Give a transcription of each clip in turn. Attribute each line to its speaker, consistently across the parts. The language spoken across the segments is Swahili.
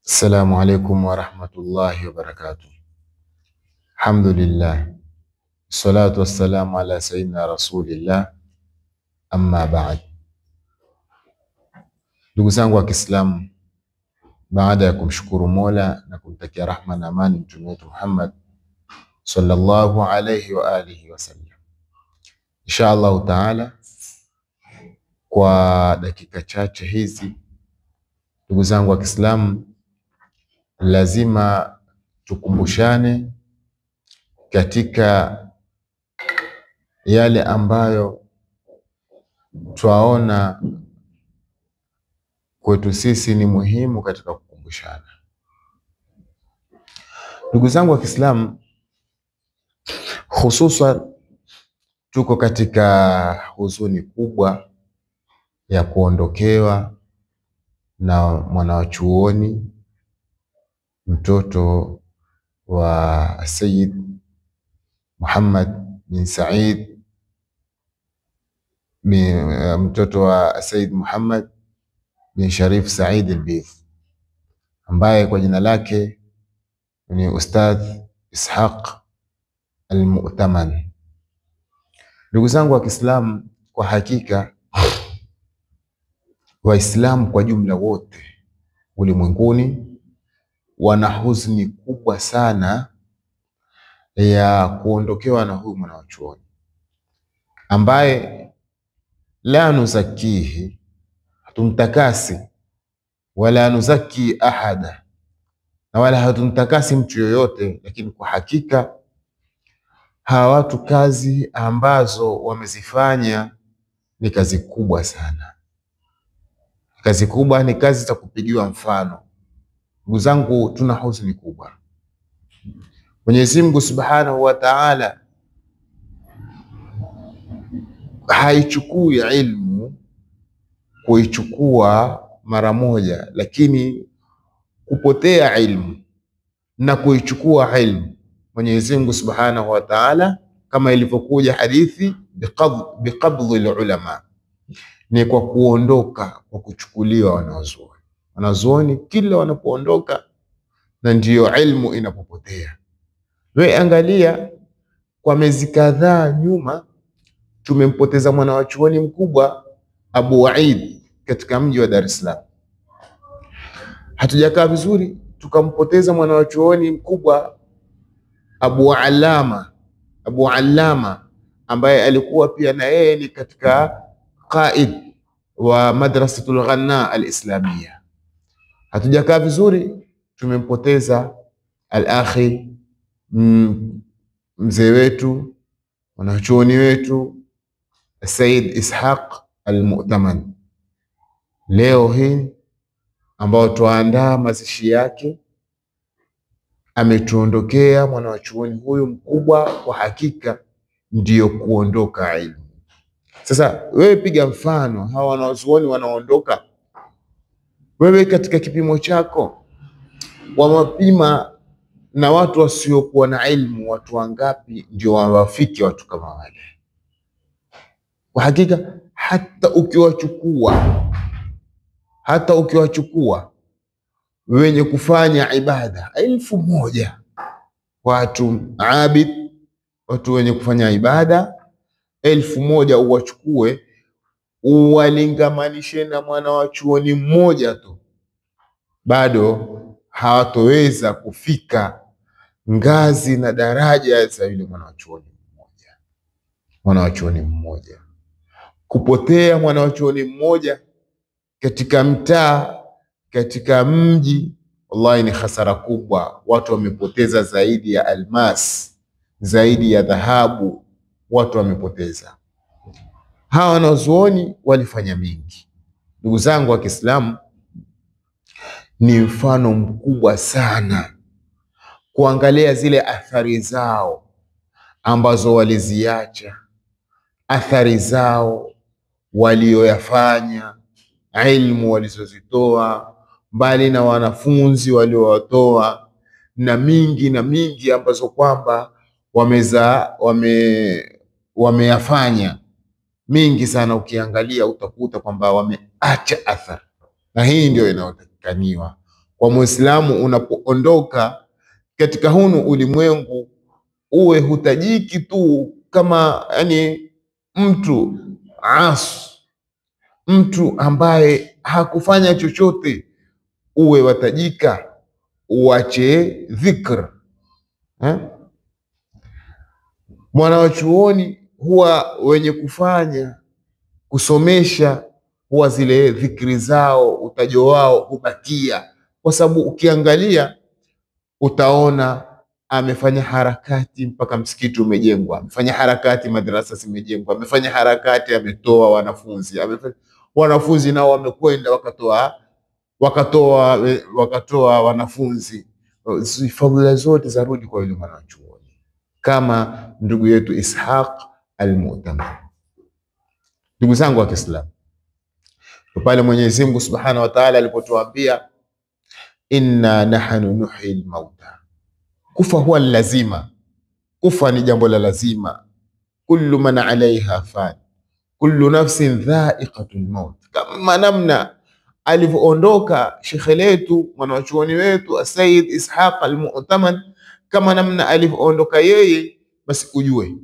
Speaker 1: Assalamu alaikum warahmatullahi wabarakatuh. Alhamdulillah, salatu wassalamu ala sayyidina rasulillah, amma ba'd. Ndugu zangu wa Kiislamu, baada ya kumshukuru Mola na kumtakia rahma na amani mtume wetu Muhammad sallallahu alayhi wa alihi wasallam, insha Allahu taala, kwa dakika chache hizi, ndugu zangu wa Kiislamu, lazima tukumbushane katika yale ambayo twaona kwetu sisi ni muhimu katika kukumbushana. Ndugu zangu wa Kiislamu, hususan tuko katika huzuni kubwa ya kuondokewa na mwanachuoni, mtoto wa Sayyid Muhammad bin Said, mtoto wa Sayyid Muhammad bin Sharif Said al-Bidh, ambaye kwa jina lake ni Ustadh Ishaq al-Mu'taman. Ndugu zangu wa Kiislamu, kwa hakika Waislamu kwa jumla wote ulimwenguni wana huzuni kubwa sana ya kuondokewa na huyu mwanachuoni ambaye la nuzakihi, hatumtakasi, wala nuzaki ahada, na wala hatumtakasi mtu yoyote, lakini kwa hakika hawa watu kazi ambazo wamezifanya ni kazi kubwa sana. Kazi kubwa, ni kazi za kupigiwa mfano. Ndugu zangu, tuna huzuni kubwa. Mwenyezi Mungu Subhanahu wa Ta'ala haichukui ilmu kuichukua mara moja, lakini kupotea ilmu na kuichukua ilmu Mwenyezi Mungu Subhanahu wa Ta'ala, kama ilivyokuja hadithi, biqabdhi ulama, ni kwa kuondoka, kwa kuchukuliwa wanazuoni. Wanazuoni kila wanapoondoka, na ndiyo ilmu inapopotea. Wewe angalia, kwa miezi kadhaa nyuma tumempoteza mwanachuoni mkubwa Abu Waid katika mji wa Dar es Salaam. Hatujakaa vizuri tukampoteza mwanachuoni mkubwa Abu Allama, ambaye alikuwa pia na yeye ni katika qaid wa madrasatul Ghanna al-Islamia. Hatujakaa vizuri tumempoteza al-akhi, mzee wetu, mwanachuoni wetu Sayyid Ishaq al-Mu'taman. Leo hii ambao tuandaa mazishi yake, ametuondokea mwanachuoni huyu mkubwa. Kwa hakika ndiyo kuondoka ilmu. Sasa wewe piga mfano, hawa wanazuoni wanaondoka, wewe katika kipimo chako wamapima na watu wasiokuwa na ilmu, watu wangapi ndio wawafiki watu kama wale? Kwa hakika hata ukiwachukua wenye kufanya ibada 1000 watu abid, watu wenye kufanya ibada 1000 uwachukue uwalingamanishe na mwanachuoni mmoja tu, bado hawatoweza kufika ngazi na daraja za yule mwanachuoni mmoja. Kupotea mwanachuoni mmoja katika mtaa, katika mji, wallahi ni hasara kubwa. Watu wamepoteza zaidi ya almas, zaidi ya dhahabu, watu wamepoteza. Hawa wanazuoni walifanya mingi. Ndugu zangu wa Kiislamu, ni mfano mkubwa sana kuangalia zile athari zao ambazo waliziacha, athari zao walioyafanya, ilmu walizozitoa, mbali na wanafunzi waliowatoa, na mingi ambazo kwamba wameyafanya mingi sana. Ukiangalia utakuta kwamba wameacha athari, na hii ndio inayotakikaniwa kwa Muislamu unapoondoka katika hunu ulimwengu, uwe hutajiki tu kama mtu asi, mtu ambaye hakufanya chochote, uwe watajika, uache dhikr. Mwana wa chuoni huwa wenye kufanya kusomesha, huwa zile dhikri zao, utajo wao hubakia, kwa sababu ukiangalia utaona amefanya harakati mpaka msikiti umejengwa, amefanya harakati madrasa zimejengwa, amefanya harakati ametoa wanafunzi, wanafunzi nao wamekwenda wakatoa wanafunzi. Fadhila zote zarudi kwa yule mwanachuoni, kama ndugu yetu Ishaq al-Mu'tamar. Ndugu zangu wa Kiislamu, pale Mwenyezi Mungu Subhanahu wa Ta'ala alipotuambia inna nahnu nuhyi al-mauta, kufa huwa lazima, kufa ni jambo la lazima. Kullu man alaiha fan, kullu nafsin dha'iqatul maut. Kama namna alivyoondoka shekhe letu mwanachuoni wetu Sayyid Ishaq al-Mu'tamar, kama namna alivyoondoka yeye, basi ujue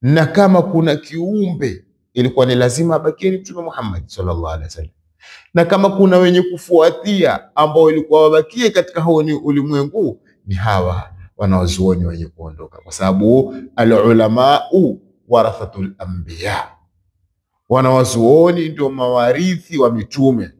Speaker 1: na kama kuna kiumbe ilikuwa ni lazima abakie ni Mtume Muhammad sallallahu alaihi wasallam, na kama kuna wenye kufuatia ambao ilikuwa wabakie katika huu ulimwengu ni hawa wanawazuoni wenye kuondoka, kwa sababu al-ulamau warathatul anbiya, wanawazuoni ndio mawarithi wa mitume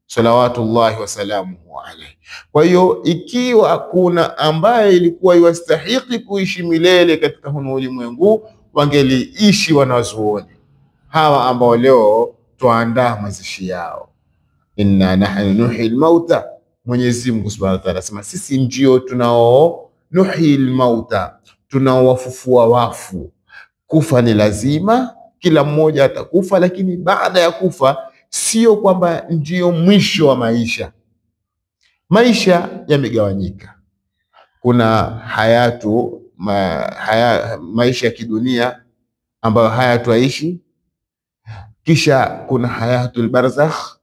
Speaker 1: salawatullahi wasalamuhu alayhi. Kwa hiyo ikiwa kuna ambaye ilikuwa iwastahiki kuishi milele katika huu ulimwengu, wangeliishi wanazuoni hawa ambao leo tuandaa mazishi yao. Inna nahnu nuhyi al-mauta, Mwenyezi Mungu Subhanahu wa Ta'ala asema sisi ndio tunao nuhyi al-mauta, tunaowafufua wafu. Kufa ni lazima, kila mmoja atakufa, lakini baada ya kufa sio kwamba ndio mwisho wa maisha. Maisha yamegawanyika, kuna maisha ya kidunia ambayo haya tuaishi, kisha kuna hayatul barzakh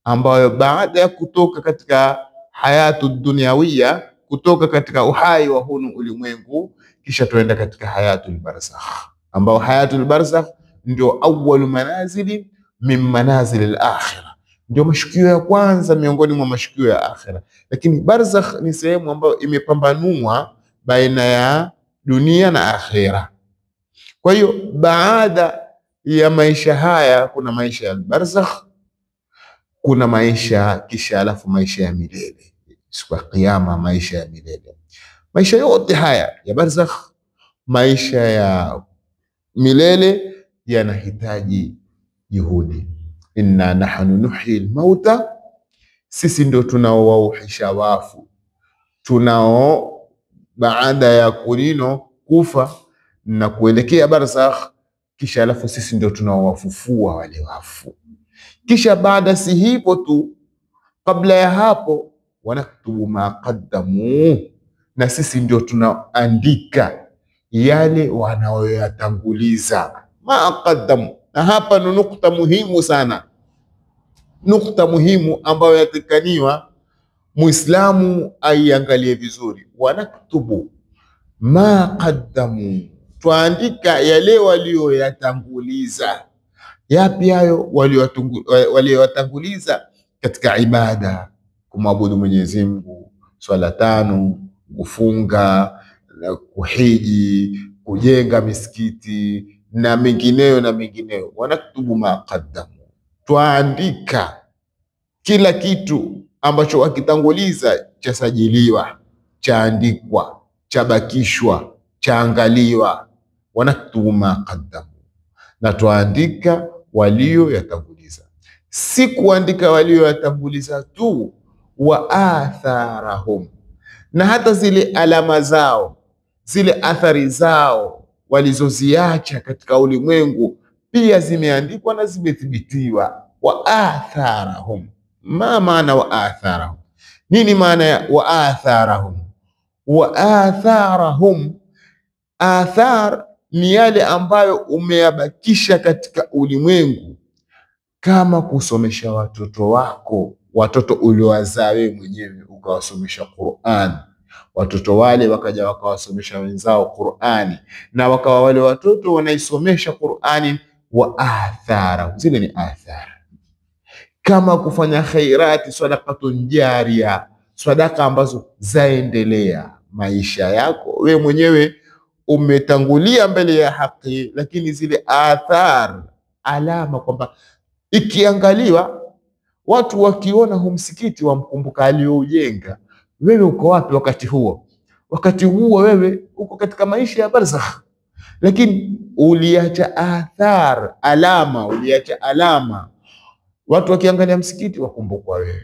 Speaker 1: ambayo baada ya kutoka katika hayatu duniawia, kutoka katika uhai wa hunu ulimwengu, kisha tuenda katika hayatul barzakh, ambao hayatul barzakh ndio awwalu manazili min manazil al-akhirah, ndio mashukio ya kwanza miongoni mwa mashukio ya akhira. Lakini barzakh ni sehemu ambayo imepambanua baina ya dunia na akhira. Kwa hiyo baada ya maisha haya kuna maisha ya barzakh, kuna maisha kisha alafu maisha ya milele, siku ya kiyama, maisha ya milele. Maisha yote haya ya barzakh, maisha ya milele yanahitaji juhudi. Inna nahnu nuhyi al-mauta, sisi ndio tunaowauhisha wafu, tunao baada ya kufa na kuelekea barzakh, kisha alafu sisi ndio tunaowafufua wale wafu. Kisha baada si hivyo tu, kabla ya hapo wanaktubu ma qaddamu, na sisi ndio tunaandika yale wanaoyatanguliza. Ma qaddamu, na hapa ni nukta muhimu sana, nukta muhimu ambayo yatakaniwa Muislamu aiangalie vizuri. Wanaktubu ma qaddamu, tuandika yale walioyatanguliza. Yapi hayo walioyatanguliza? Katika ibada, kumwabudu Mwenyezi Mungu, swala 5, kufunga, kuhiji, kujenga misikiti na mengineyo na mengineyo. Wanaktubu ma qaddamu, tuandika kila kitu ambacho wakitanguliza chasajiliwa, chaandikwa, chabakishwa, chaangaliwa. Wanaktubu ma qaddamu, na tuandika walioyatanguliza. Si kuandika walioyatanguliza tu, wa atharahum, na hata zile alama zao, zile athari zao walizoziacha katika ulimwengu pia zimeandikwa na zimethibitiwa. Wa atharahum, ma maana wa atharahum? Nini maana ya wa atharahum? Wa atharahum, athar ni yale ambayo umeyabakisha katika ulimwengu, kama kusomesha watoto wako watoto uliowazaa wewe mwenyewe ukawasomesha Qur'an, watoto wale wakaja wakawasomesha wenzao Qur'ani, na wakawa wale watoto wanaisomesha Qur'ani wa athara. Zile ni athara, kama kufanya khairati, sadaqatun jaria, sadaka ambazo zaendelea maisha yako wewe mwenyewe. Umetangulia mbele ya haki, lakini zile athar, alama kwamba ikiangaliwa watu wakiona hu msikiti wamkumbuka aliyoujenga. Wewe uko wapi wakati huo? Wakati huo wewe uko katika maisha ya barzakh, lakini uliacha athar, alama, uliacha alama. Watu wakiangalia msikiti wakumbukwa wewe,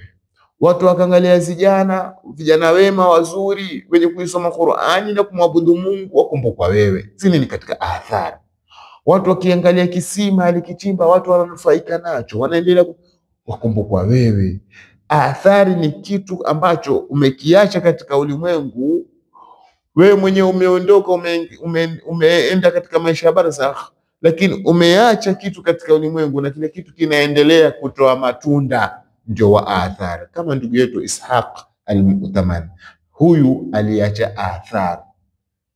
Speaker 1: watu wakaangalia vijana wema wazuri wenye kuisoma Qur'ani na kumwabudu Mungu wakumbukwa wewe. Zile ni katika athari. Watu wakiangalia kisima alikichimba, watu wananufaika nacho, wanaendelea wakumbukwa wewe. Athari ni kitu ambacho umekiacha katika ulimwengu. Wewe mwenyewe umeondoka, umeenda katika maisha ya barzakh, lakini umeacha kitu katika ulimwengu na kile kitu kinaendelea kutoa matunda, ndio wa athari. Kama ndugu yetu Ishaq al-Mu'taman, huyu aliacha athari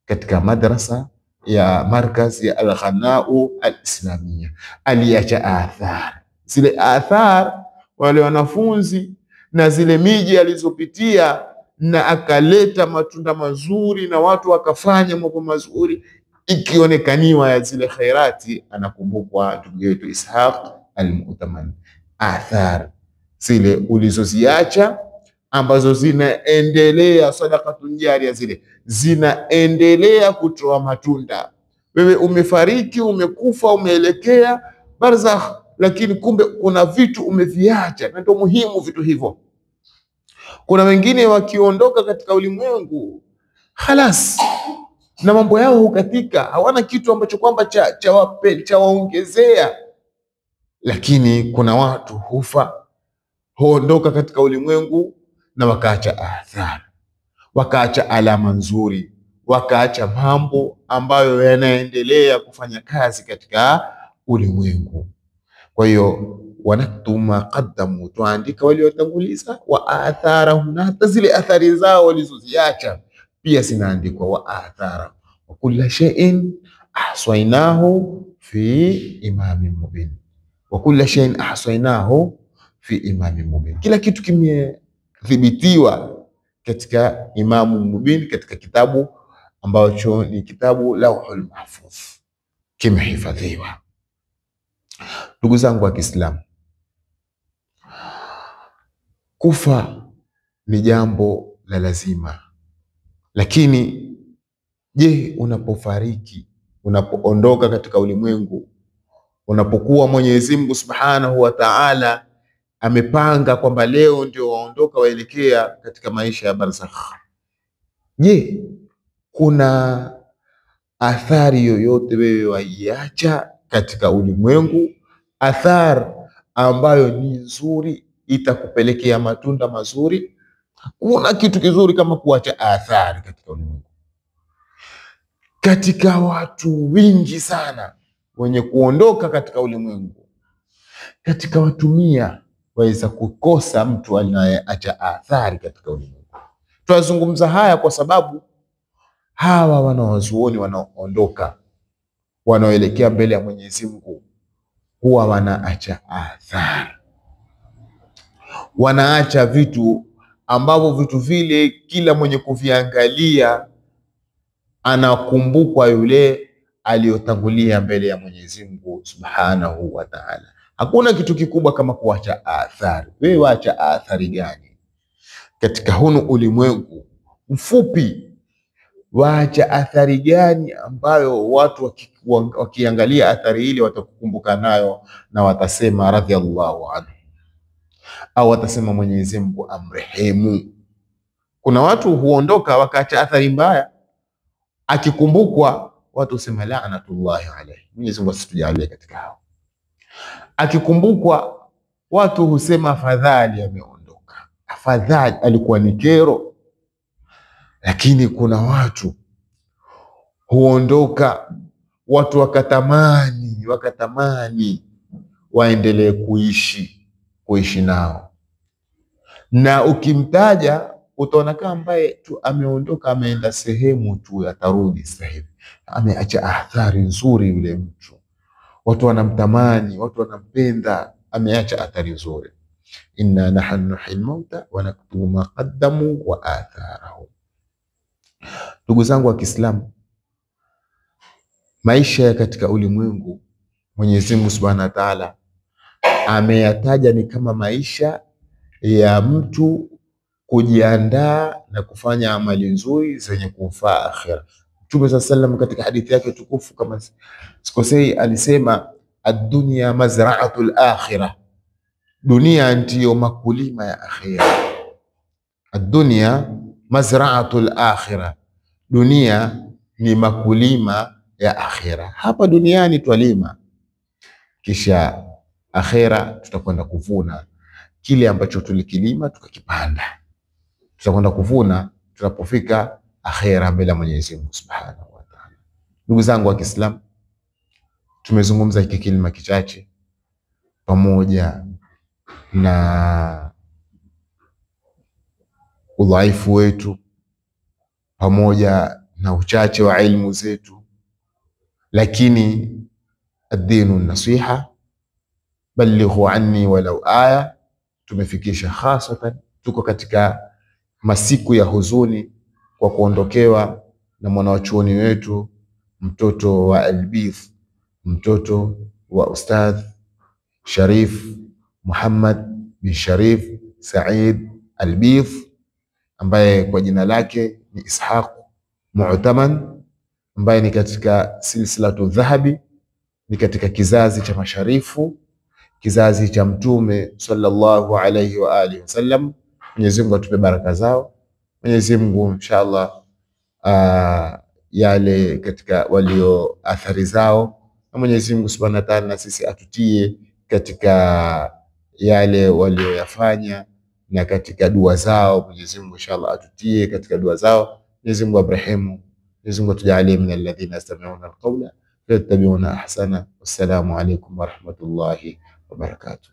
Speaker 1: katika madrasa ya markaz ya Al-Ghanau al-Islamia, aliacha athari. Zile athari, wale wanafunzi na zile miji alizopitia, na akaleta matunda mazuri na watu wakafanya mambo mazuri, ikionekaniwa ya zile khairati, anakumbukwa ndugu yetu Ishaq al-Mu'taman. Athar zile ulizoziacha ambazo zinaendelea, sadaqatun jaria, zile zinaendelea kutoa matunda. Wewe umefariki, umekufa, umeelekea barzakh, lakini kumbe kuna vitu umeviacha, na ndio muhimu vitu hivyo. Kuna wengine wakiondoka katika ulimwengu halas, na mambo yao hukatika, hawana kitu ambacho kwamba cha waongezea. Lakini kuna watu hufa, huondoka katika ulimwengu na wakaacha athari, wakaacha alama nzuri, wakaacha mambo ambayo yanaendelea kufanya kazi katika ulimwengu. Kwa hiyo wanaktuma qaddamu, tuandika waliotanguliza, wa atharahum, na hata zile athari zao walizoziacha pia zinaandikwa, wa athara wa kulla shay'in ahsaynahu fi imamin mubin, wa kulla shay'in ahsaynahu fi imamin mubin. Kila kitu kimethibitiwa katika imamu mubin, katika kitabu ambacho ni kitabu Lauhul Mahfuz, kimehifadhiwa. Ndugu zangu wa Kiislamu, kufa ni jambo la lazima, lakini je, unapofariki, unapoondoka katika ulimwengu, unapokuwa Mwenyezi Mungu Subhanahu wa Ta'ala amepanga kwamba leo ndio waondoka waelekea katika maisha ya barzakh, je, kuna athari yoyote wewe waiacha katika ulimwengu, athari ambayo ni nzuri, itakupelekea matunda mazuri? Kuna kitu kizuri kama kuacha athari katika ulimwengu. Katika watu wingi sana wenye kuondoka katika ulimwengu, katika watu 100 waweza kukosa mtu anayeacha athari katika ulimwengu. Tunazungumza haya kwa sababu hawa wanawazuoni wanaoondoka, wanaoelekea mbele ya Mwenyezi Mungu, huwa wanaacha athari, wanaacha vitu ambavyo vitu vile kila mwenye kuviangalia anakumbukwa yule aliyotangulia mbele ya Mwenyezi Mungu Subhanahu wa Ta'ala. Hakuna kitu kikubwa kama kuacha athari. Wewe waacha athari gani katika hunu ulimwengu mfupi? Waacha athari gani ambayo watu wakiangalia athari ile watakukumbuka nayo na watasema radhiallahu anhu, au watasema Mwenyezi Mungu amrehemu? Kuna watu huondoka wakaacha athari mbaya, akikumbukwa watu husema laanatullahi alayhi, Mwenyezi Mungu asitujalie katika hao. Akikumbukwa watu husema afadhali ameondoka, afadhali alikuwa ni kero. Lakini kuna watu huondoka, watu wakatamani waendelee kuishi nao. na ukimtaja utaona kama ambaye tu ameondoka ameenda sehemu tu atarudi sasa hivi, ameacha athari nzuri yule mtu, watu wanamtamani, watu wanampenda, ameacha athari nzuri. Inna nahnu nuhyil mauta wa naktubu ma qaddamu wa atharahum. Ndugu zangu wa Kiislamu, maisha katika ulimwengu Mwenyezi Mungu Subhanahu wa Ta'ala ameyataja ni kama maisha ya mtu kujiandaa na kufanya amali nzuri zenye kumfaa akhira. Mtume sallallahu alayhi wasallam katika hadithi yake tukufu, kama sikosei, alisema ad-dunya mazra'atul akhirah, dunia ndiyo makulima ya akhira. Ad-dunya mazra'atul akhirah, dunia ni makulima ya akhira. Hapa duniani twalima, kisha akhira tutakwenda kuvuna kile ambacho tulikilima tukakipanda, tutakwenda kuvuna tunapofika akhira mbele ya Mwenyezi Mungu Subhanahu wa Ta'ala. Ndugu zangu wa Kiislamu, tumezungumza hiki kilima kichache pamoja na udhaifu wetu pamoja na uchache wa ilmu zetu, lakini ad-dinu nasiha, balighu anni walau aya, tumefikisha. Hasatan tuko katika masiku ya huzuni kwa kuondokewa na mwanachuoni wetu, mtoto wa Albith, mtoto wa Ustadh Sharif Muhammad bin Sharif Said Albith, ambaye kwa jina lake ni Ishaq Mu'taman, ambaye ni katika silsilatu dhahabi, ni katika kizazi cha masharifu, kizazi cha Mtume sallallahu alayhi wa alihi wasallam. Mwenyezi Mungu atupe baraka zao. Mwenyezi Mungu inshallah yale katika walio athari zao, na Mwenyezi Mungu Subhanahu wa Ta'ala na sisi atutie katika yale walioyafanya na katika dua zao. Mwenyezi Mungu inshallah atutie katika dua zao. Mwenyezi Mungu abrahemu, Mwenyezi Mungu atujalie min alladhina yastami'una alqawla fayattabi'una ahsana. Wassalamu alaykum wa rahmatullahi wa barakatuh.